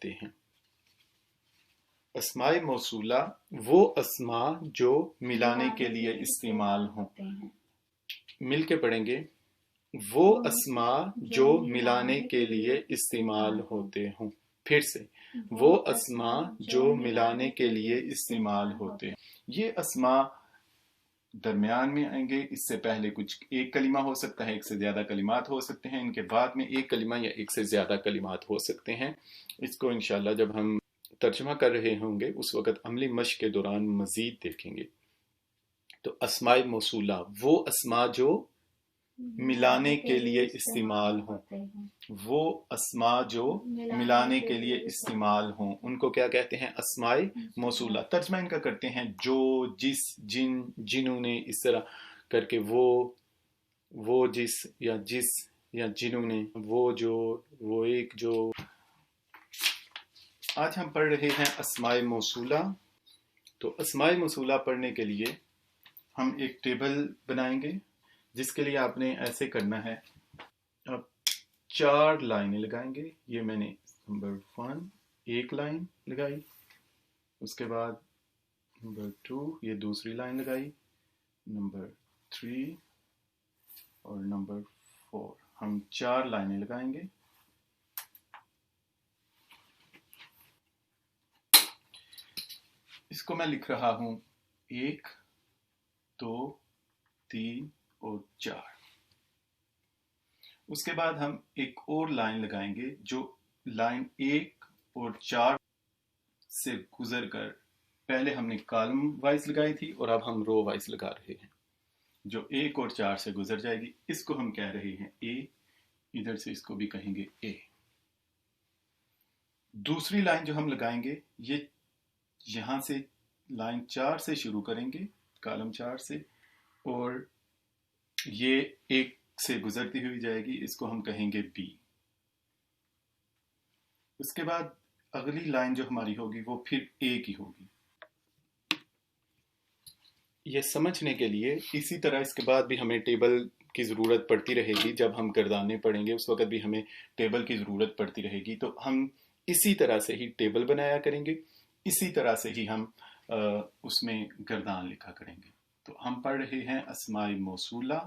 ہوتے ہیں۔ اسماء موصولہ وہ اسما جو ملانے کے لیے استعمال ہوں۔ مل کے پڑھیں گے، وہ اسما جو ملانے کے لیے استعمال ہوتے ہوں۔ پھر سے، وہ اسما جو ملانے کے لیے استعمال ہوتے ہیں۔ یہ اسما درمیان میں آئیں گے، اس سے پہلے کچھ ایک کلمہ ہو سکتا ہے، ایک سے زیادہ کلمات ہو سکتے ہیں، ان کے بعد میں ایک کلمہ یا ایک سے زیادہ کلمات ہو سکتے ہیں۔ اس کو انشاءاللہ جب ہم ترجمہ کر رہے ہوں گے اس وقت عملی مشق کے دوران مزید دیکھیں گے۔ تو اسماء موصولہ وہ اسما جو ملانے کے لیے استعمال ہوں، وہ اسما جو ملانے کے لیے استعمال ہوں، ان کو کیا کہتے ہیں؟ اسماء موصولہ۔ ترجمہ ان کا کرتے ہیں جو، جس، جن، جنہوں نے، اس طرح کر کے وہ جس یا جس یا جنہوں نے، وہ جو، وہ ایک جو۔ آج ہم پڑھ رہے ہیں اسماء موصولہ۔ تو اسماء موصولہ پڑھنے کے لیے ہم ایک ٹیبل بنائیں گے، جس کے لیے آپ نے ایسے کرنا ہے، آپ 4 لائنیں لگائیں گے۔ یہ میں نے نمبر 1 ایک لائن لگائی، اس کے بعد نمبر 2 یہ دوسری لائن لگائی، نمبر 3 اور نمبر 4، ہم 4 لائنیں لگائیں گے۔ اس کو میں لکھ رہا ہوں 1 2 3 اور 4۔ اس کے بعد ہم ایک اور لائن لگائیں گے جو لائن 1 اور 4 سے گزر کر، پہلے ہم نے کالم وائز لگائی تھی اور اب ہم رو وائز لگا رہے ہیں، جو 1 اور 4 سے گزر جائے گی۔ اس کو ہم کہہ رہے ہیں اے، ادھر سے اس کو بھی کہیں گے اے۔ دوسری لائن جو ہم لگائیں گے، یہ یہاں سے لائن 4 سے شروع کریں گے، کالم 4 سے، اور یہ 1 سے گزرتی ہوئی جائے گی، اس کو ہم کہیں گے بی۔ اس کے بعد اگلی لائن جو ہماری ہوگی وہ پھر اے کی ہوگی۔ یہ سمجھنے کے لیے اسی طرح اس کے بعد بھی ہمیں ٹیبل کی ضرورت پڑتی رہے گی، جب ہم گردانے پڑھیں گے اس وقت بھی ہمیں ٹیبل کی ضرورت پڑتی رہے گی، تو ہم اسی طرح سے ہی ٹیبل بنایا کریں گے، اسی طرح سے ہی ہم اس میں گردان لکھا کریں گے۔ تو ہم پڑھ رہے ہیں اسماء موصولہ۔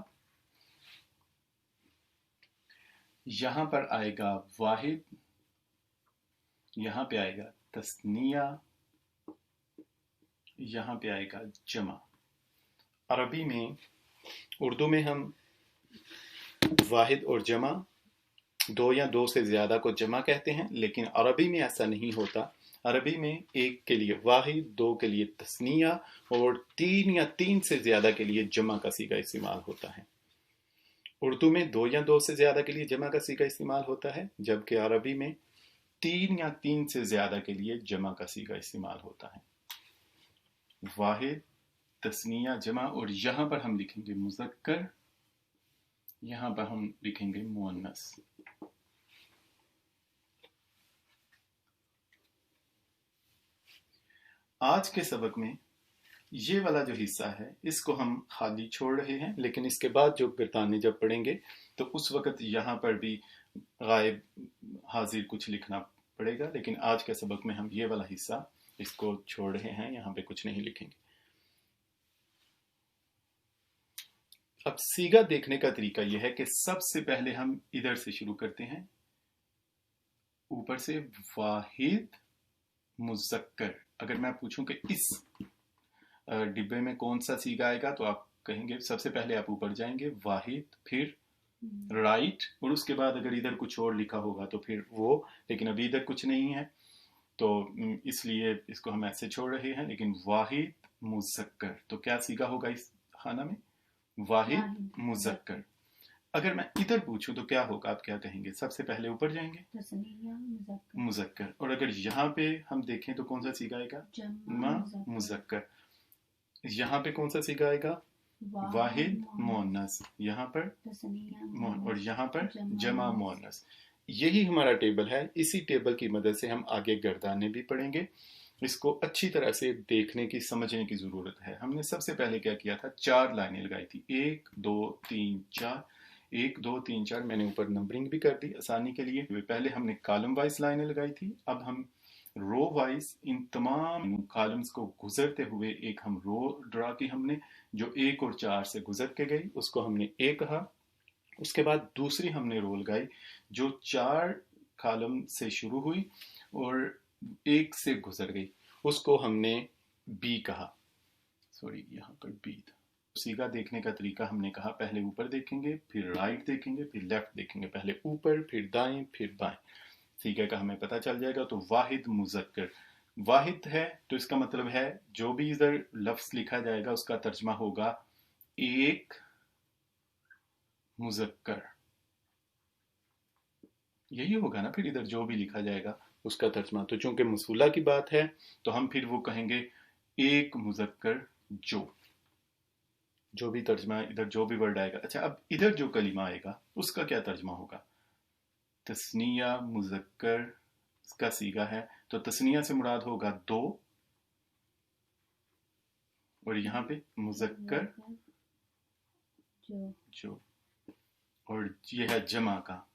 یہاں پر آئے گا واحد، یہاں پہ آئے گا تثنیہ، یہاں پہ آئے گا جمع۔ عربی میں، اردو میں ہم واحد اور جمع، 2 یا 2 سے زیادہ کو جمع کہتے ہیں، لیکن عربی میں ایسا نہیں ہوتا۔ عربی میں 1 کے لیے واحد، 2 کے لیے تثنیہ اور 3 یا 3 سے زیادہ کے لیے جمع کا صیغہ استعمال ہوتا ہے۔ اردو میں 2 یا 2 سے زیادہ کے لیے جمع کا صیغہ استعمال ہوتا ہے، جبکہ عربی میں 3 یا 3 سے زیادہ کے لیے جمع کا صیغہ استعمال ہوتا ہے۔ واحد، تثنیہ، جمع، اور یہاں پر ہم لکھیں گے مذکر، یہاں پر ہم لکھیں گے مؤنث۔ آج کے سبق میں یہ والا جو حصہ ہے اس کو ہم خالی چھوڑ رہے ہیں، لیکن اس کے بعد جو گردانے جب پڑھیں گے تو اس وقت یہاں پر بھی غائب حاضر کچھ لکھنا پڑے گا، لیکن آج کے سبق میں ہم یہ والا حصہ اس کو چھوڑ رہے ہیں، یہاں پہ کچھ نہیں لکھیں گے۔ اب صیغہ دیکھنے کا طریقہ یہ ہے کہ سب سے پہلے ہم ادھر سے شروع کرتے ہیں، اوپر سے واحد مذکر۔ اگر میں پوچھوں کہ اس ڈبے میں کون سا صیغہ آئے گا تو آپ کہیں گے سب سے پہلے آپ اوپر جائیں گے واحد، پھر رائٹ، اور اس کے بعد اگر ادھر کچھ اور لکھا ہوگا تو پھر وہ، لیکن ابھی ادھر کچھ نہیں ہے تو اس لیے اس کو ہم ایسے چھوڑ رہے ہیں، لیکن واحد مذکر۔ تو کیا صیغہ ہوگا اس خانہ میں؟ واحد مذکر۔ اگر میں ادھر پوچھوں تو کیا ہوگا، آپ کیا کہیں گے؟ سب سے پہلے اوپر جائیں گے مذکر، اور اگر یہاں پہ ہم دیکھیں تو کون سا صیغہ آئے گا؟ جمع مذکر۔ یہاں پہ کون سا صیغہ آئے گا؟ واحد مؤنث، یہاں پر اور یہاں پر جمع مؤنث۔ یہی ہمارا ٹیبل ہے، اسی ٹیبل کی مدد سے ہم آگے گردانے بھی پڑھیں گے۔ اس کو اچھی طرح سے دیکھنے کی، سمجھنے کی ضرورت ہے۔ ہم نے سب سے پہلے کیا کیا تھا؟ 4 لائنیں لگائی تھی، 1 2 3 4۔ 1 2 3 4 मैंने ऊपर नंबरिंग भी कर दी आसानी के लिए। पहले हमने कॉलम वाइज लाइनें लगाई थी, अब हम रो वाइज इन तमाम कॉलम्स को गुजरते हुए एक हम रो ड्रा की हमने, जो 1 और 4 से गुजर के गई उसको हमने ए कहा। उसके बाद दूसरी हमने रो लगाई जो 4 कॉलम से शुरू हुई और 1 से गुजर गई, उसको हमने बी कहा। सॉरी, यहाँ पर बी था। सीगा देखने का तरीका हमने कहा, पहले ऊपर देखेंगे, फिर राइट देखेंगे, फिर लेफ्ट देखेंगे, पहले ऊपर फिर दाएं फिर बाएं, सीगा का हमें पता चल जाएगा। तो वाहिद मुज़क्कर, वाहिद है तो इसका मतलब है जो भी इधर लफ्ज लिखा जाएगा उसका तर्जमा होगा एक मुज़क्कर, यही होगा ना फिर इधर जो भी लिखा जाएगा उसका तर्जमा। तो चूंकि मसूला की बात है तो हम फिर वो कहेंगे एक मुज़क्कर जो भी तर्जमा इधर जो भी वर्ड आएगा। अच्छा, अब इधर जो कलीमा आएगा उसका क्या तर्जमा होगा? तस्निया मुज़क्कर का सीगा है तो तस्निया से मुराद होगा 2, और यहाँ पे मुज़क्कर जो, और ये है जमा का।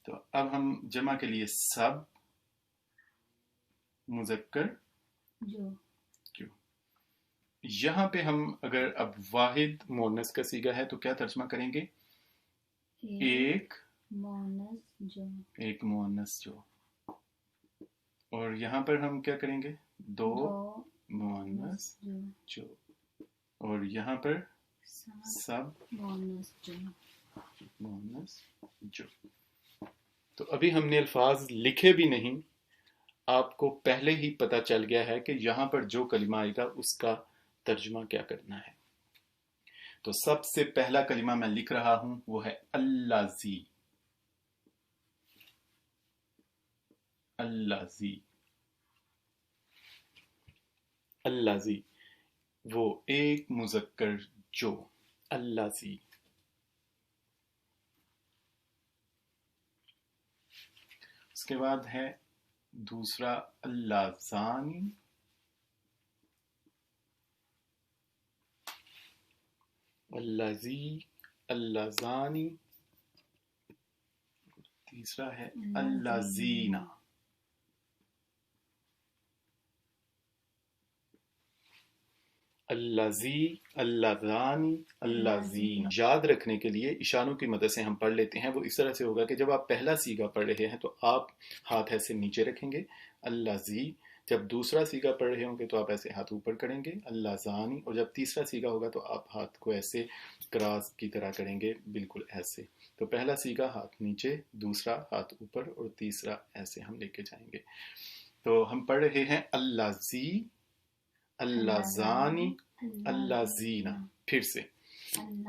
तो अब हम जमा के लिए सब मुज़क्कर जो। यहाँ पे हम अगर अब वाहिद मोनस का सीगा है तो क्या तर्जमा करेंगे? एक मोनस जो। और यहाँ पर हम क्या करेंगे? 2 मोनस जो। और यहाँ पर सब मोनस जो। तो अभी हमने अल्फाज लिखे भी नहीं, आपको पहले ही पता चल गया है कि यहाँ पर जो कलिमा आएगा उसका तर्जुमा क्या करना है। तो सबसे पहला कलिमा मैं लिख रहा हूं वो है अल्लाजी। अल्लाजी, अल्लाजी वो एक मुज़क्कर जो, अल्लाजी। उसके बाद है दूसरा अल्लाजानी, अल्लाजी, अल्लाजानी। तीसरा है अल्लाजीना, अल्लाजी, अल्लाजानी, अल्लाजीना। याद रखने के लिए इशारों की मदद से हम पढ़ लेते हैं। वो इस तरह से होगा कि जब आप पहला सीगा पढ़ रहे हैं तो आप हाथ ऐसे नीचे रखेंगे अल्लाजी, जब दूसरा सीगा पढ़ रहे होंगे तो आप ऐसे हाथ ऊपर करेंगे अल्लाजानी, और जब तीसरा सीगा होगा तो आप हाथ को ऐसे क्रॉस की तरह करेंगे, बिल्कुल ऐसे। तो पहला सीगा हाथ नीचे, दूसरा हाथ ऊपर और तीसरा ऐसे हम लेके जाएंगे। तो हम पढ़ रहे हैं अल्लाजी, अल्लाजानी, अल्लाजीना। फिर से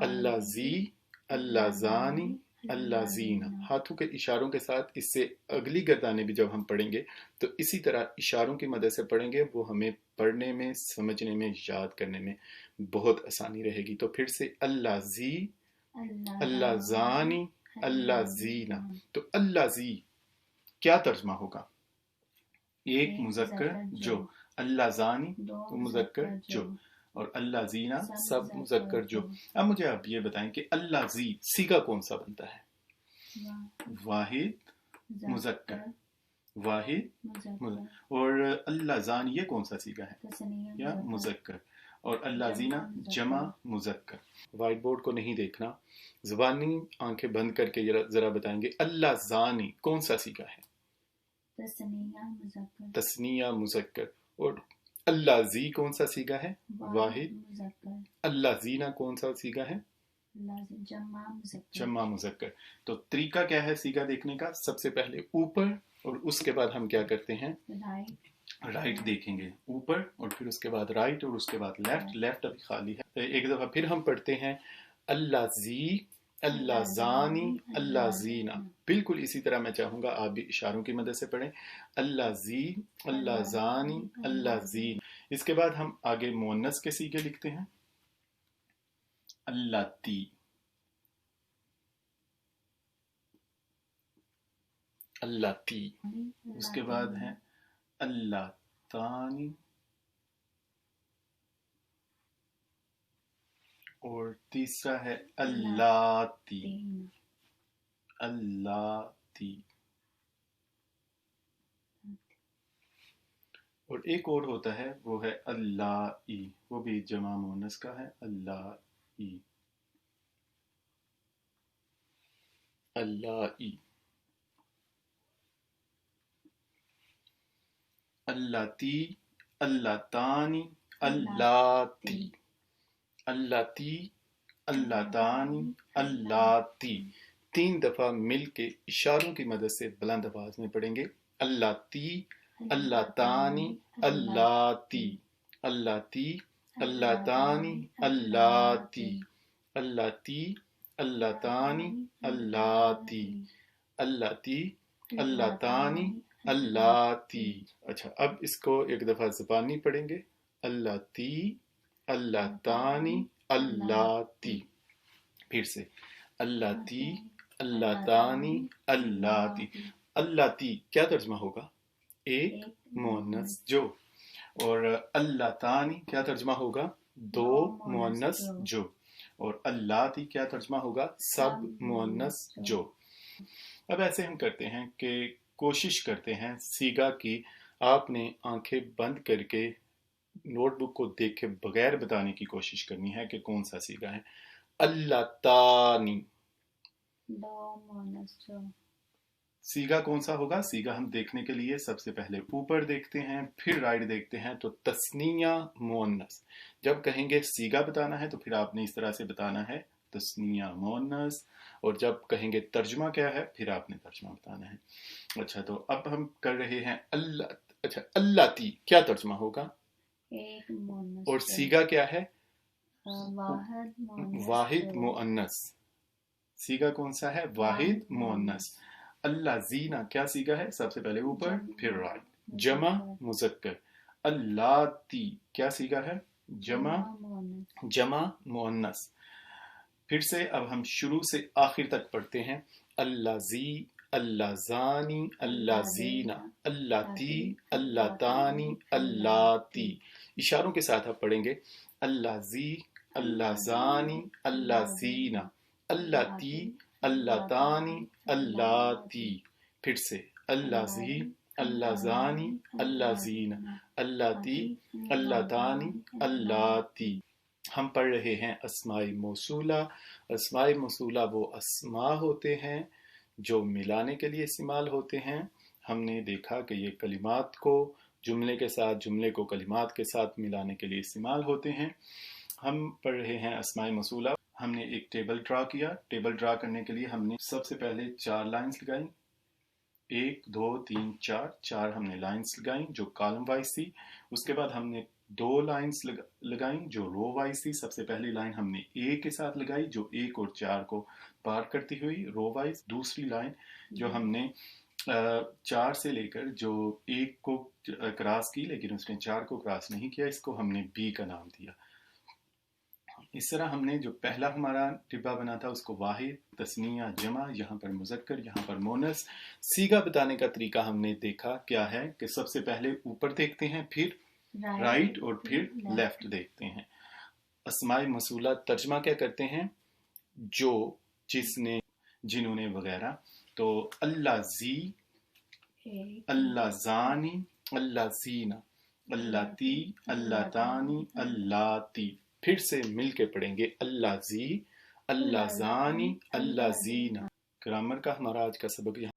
अल्लाजी, अल्लाजानी, अल्लाजीना। हाथों के इशारों के साथ इससे अगली गर्दाने भी जब हम पढ़ेंगे तो इसी तरह इशारों की मदद से पढ़ेंगे, वो हमें पढ़ने में, समझने में, याद करने में बहुत आसानी रहेगी। तो फिर से अल्लाजी, अल्लाजानी, अल्लाजीना। तो अल्लाजी क्या तर्जमा होगा? एक मुज़क्कर जो, अल्लाजानी तो मुज़क्कर जो, और अल्लाजीना सब मुज़क्कर जो। अब मुझे आप ये बताएं कि अल्लाजी सीगा कौन सा बनता है? वाहिद मुज़क्कर, वाहिद मुज़क्कर। और अल्लाजानी ये कौन सा सीगा है? या मुज़क्कर। और अल्लाजीना जमा मुज़क्कर। वाइट बोर्ड को नहीं देखना, ज़ुबानी आंखें बंद करके जरा बताएंगे अल्लाजानी कौन सा सीगा है? तस्निया मुज़क्कर। और अल्लाजी कौन सा सीगा है? वाहिद। अल्लाजीना कौन सा सीगा है? जम्मा मुज़क्कर। तो तरीका क्या है सीगा देखने का? सबसे पहले ऊपर और उसके बाद हम क्या करते हैं? राइट देखेंगे, ऊपर और फिर उसके बाद राइट और उसके बाद लेफ्ट। लेफ्ट अभी खाली है। तो एक दफा फिर हम पढ़ते हैं अल्लाजी, अल्लाजानी, अल्लाजीना। बिल्कुल इसी तरह मैं चाहूंगा आप भी इशारों की मदद से पढ़ें, अल्लाजी, अल्लाजानी, अल्लाजीन। इसके बाद हम आगे मुअन्नस के सीगे लिखते हैं, अल्लाती, अल्लाती। उसके बाद है अल्लातानी, और तीसरा है अल्लाती। अल्लाती। और एक और होता है वो है अल्लाई, वो भी जमा मुअन्नस का है, अल्लाई, अल्लाई। अल्लाती, अल्लातानी, अल्लाती, अल्लाती, अल्लातानी, अल्लाती। 3 दफा मिल के इशारों की मदद से बुलंद आवाज में पढ़ेंगे। अल्लाती, अल्लातानी, अल्लाती, अल्लाती, अल्लातानी, अल्लाती, अल्लाती, अल्लातानी, अल्लाती, अल्लाती, अल्लातानी, अल्लाती। अच्छा, अब इसको एक दफा ज़बानी पढ़ेंगे। अल्लाती, अल्लातानी, अल्लाती। फिर से अल्लाती, अल्लातानी, अल्लाती। अल्लाती क्या तर्जमा होगा? एक मुअन्नस जो। और अल्लातानी क्या तर्जमा होगा? 2 मुअन्नस जो। और अल्लाती क्या तर्जमा होगा? सब मुअन्नस जो। अब ऐसे हम करते हैं कि कोशिश करते हैं सीगा की आपने आंखें बंद करके नोटबुक को देखे बगैर बताने की कोशिश करनी है कि कौन सा सीगा है। अल्लातानी, सीगा कौन सा होगा? सीगा हम देखने के लिए सबसे पहले ऊपर देखते हैं, फिर राइट देखते हैं, तो तस्निया मुअन्नस। जब कहेंगे सीगा बताना है तो फिर आपने इस तरह से बताना है, तस्निया मुअन्नस। और जब कहेंगे तर्जुमा क्या है, फिर आपने तर्जुमा बताना है। अच्छा, तो अब हम कर रहे हैं अल्लाह। अच्छा, अल्लाती क्या तर्जुमा होगा? एक मुअन्नस। और सीगा क्या है? वाहिद मुअन्नस। सीगा कौन सा है? वाहिद मुअन्नस। अल्लाजीना क्या सीगा है? सबसे पहले ऊपर फिर राइट, जमा मुज़क्कर। अल्लाती क्या सीगा है? जमा मुअन्नस। फिर से अब हम शुरू से आखिर तक पढ़ते हैं। अल्लाजी, अल्लाजानी, अल्लाजीना, अल्लाती, अल्लातानी, अल्लाती। इशारों के साथ आप पढ़ेंगे। अल्लाजी, अल्लाजानी, अल्लाजीना, अल्लाती, अल्लातानी, अल्लाती। फिर से अल्लाजी, अल्लाजानी, अल्लाजीना, अल्लाती, अल्लातानी, अल्लाती। हम पढ़ रहे हैं अस्माई मौसूला। अस्माई मौसूला वो अस्मा होते हैं जो मिलाने के लिए इस्तेमाल होते हैं। हमने देखा कि ये कलिमात को जुमले के साथ, जुमले को कलिमात के साथ मिलाने के लिए इस्तेमाल होते हैं। हम पढ़ रहे हैं अस्माई मौसूला। हमने एक टेबल ड्रा किया। टेबल ड्रा करने के लिए हमने सबसे पहले 4 लाइंस लगाई। 1 2 3 4, 4 हमने लाइंस लगाई जो कॉलम वाइज थी। उसके बाद हमने 2 लाइंस लगाई जो रो वाइज थी। सबसे पहली लाइन हमने ए के साथ लगाई जो 1 और 4 को पार करती हुई रो वाइज। दूसरी लाइन जो हमने 4 से लेकर जो 1 को क्रॉस की लेकिन उसने 4 को क्रॉस नहीं किया, इसको हमने बी का नाम दिया। इस तरह हमने जो पहला हमारा डिब्बा बना था उसको वाहिद, तस्निया, जमा, यहाँ पर मुज़क्कर, यहाँ पर मोनस। सीगा बताने का तरीका हमने देखा क्या है कि सबसे पहले ऊपर देखते हैं, फिर राइट और फिर लेफ्ट देखते हैं। अस्माए मसूला तर्जमा क्या करते हैं? जो, जिसने, जिन्होंने वगैरह। तो अल्लाजी, अल्लाजानी, अल्लाजीना, अल्लाती, अल्लातानी, अल्लाती। फिर से मिल के पढ़ेंगे। अल्लाजी, अल्लाजानी, अल्लाजीना। ग्रामर का हमारा आज का सबक यहाँ